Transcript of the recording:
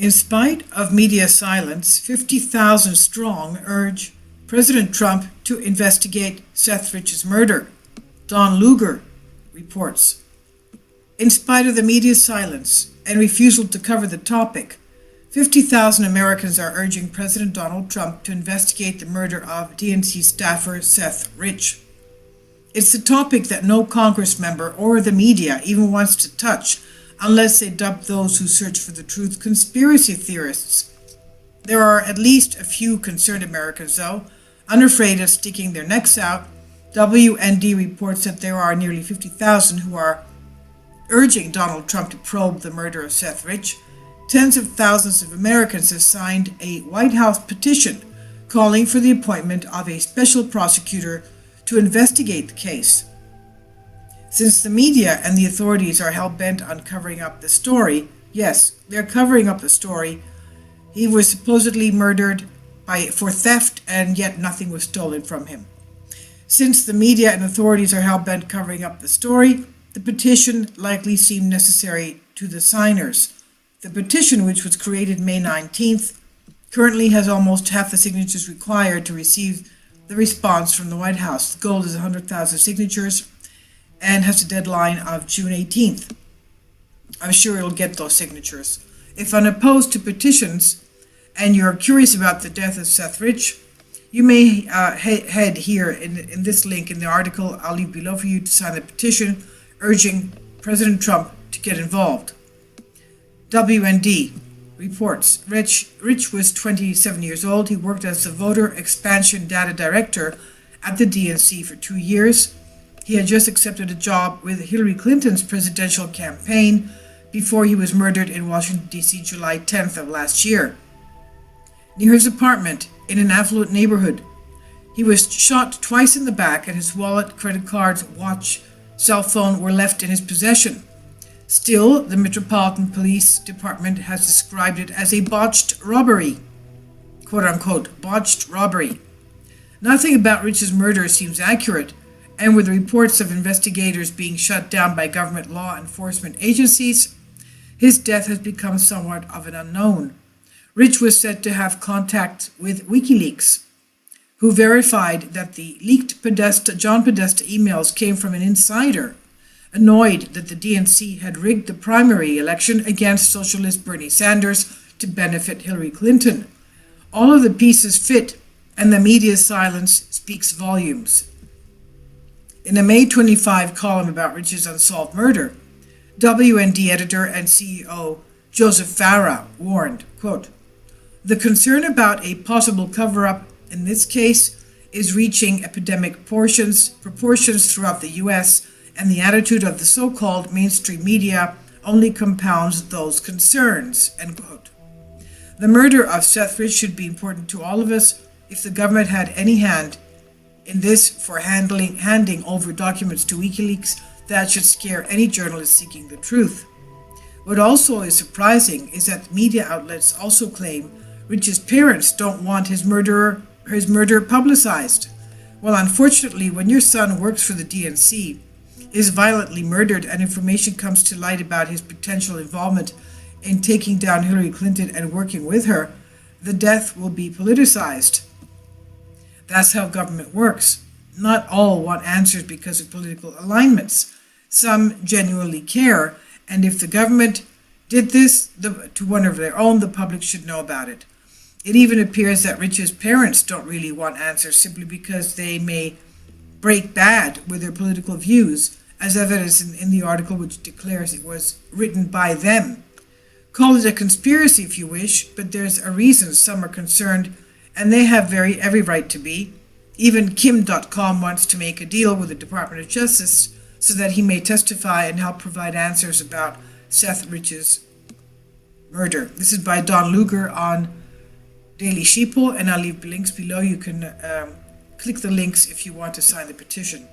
In spite of media silence, 50,000 strong urge President Trump to investigate Seth Rich's murder. Don Lugar reports. In spite of the media's silence and refusal to cover the topic, 50,000 Americans are urging President Donald Trump to investigate the murder of DNC staffer Seth Rich. It's the topic that no Congress member or the media even wants to touch, unless they dub those who search for the truth conspiracy theorists. There are at least a few concerned Americans, though, unafraid of sticking their necks out. WND reports that there are nearly 50,000 who are urging Donald Trump to probe the murder of Seth Rich. Tens of thousands of Americans have signed a White House petition calling for the appointment of a special prosecutor to investigate the case. Since the media and the authorities are hell-bent on covering up the story, yes, they're covering up the story. He was supposedly murdered for theft, and yet nothing was stolen from him. Since the media and authorities are hell-bent covering up the story, the petition likely seemed necessary to the signers. The petition, which was created May 19th, currently has almost half the signatures required to receive the response from the White House. The goal is 100,000 signatures and has a deadline of June 18th. I'm sure it'll get those signatures. If unopposed to petitions and you're curious about the death of Seth Rich, you may head here in this link in the article I'll leave below for you to sign the petition urging President Trump to get involved. WND reports, Rich was 27 years old. He worked as the voter expansion data director at the DNC for 2 years. He had just accepted a job with Hillary Clinton's presidential campaign before he was murdered in Washington, D.C. July 10th of last year. Near his apartment in an affluent neighborhood, he was shot twice in the back, and his wallet, credit cards, watch, cell phone were left in his possession. Still, the Metropolitan Police Department has described it as a botched robbery, quote-unquote, botched robbery. Nothing about Rich's murder seems accurate, and with reports of investigators being shut down by government law enforcement agencies, his death has become somewhat of an unknown. Rich was said to have contact with WikiLeaks, who verified that the leaked John Podesta emails came from an insider, annoyed that the DNC had rigged the primary election against socialist Bernie Sanders to benefit Hillary Clinton. All of the pieces fit, and the media's silence speaks volumes. In a May 25 column about Rich's unsolved murder, WND editor and CEO Joseph Farah warned, quote, "The concern about a possible cover-up in this case is reaching epidemic proportions throughout the U.S., and the attitude of the so-called mainstream media only compounds those concerns," end quote. The murder of Seth Rich should be important to all of us. If the government had any hand in this for handing over documents to WikiLeaks, that should scare any journalist seeking the truth. What also is surprising is that media outlets also claim Rich's parents don't want his murder publicized. Well, unfortunately, when your son works for the DNC, is violently murdered, and information comes to light about his potential involvement in taking down Hillary Clinton and working with her, the death will be politicized. That's how government works. Not all want answers because of political alignments. Some genuinely care, and if the government did this to one of their own, the public should know about it. It even appears that Rich's parents don't really want answers simply because they may break bad with their political views, as evidence in the article which declares it was written by them. Call it a conspiracy if you wish, but there's a reason some are concerned, and they have every right to be. Even Kim.com wants to make a deal with the Department of Justice so that he may testify and help provide answers about Seth Rich's murder. This is by Don Lugar on Daily Sheeple, and I'll leave links below. You can click the links if you want to sign the petition.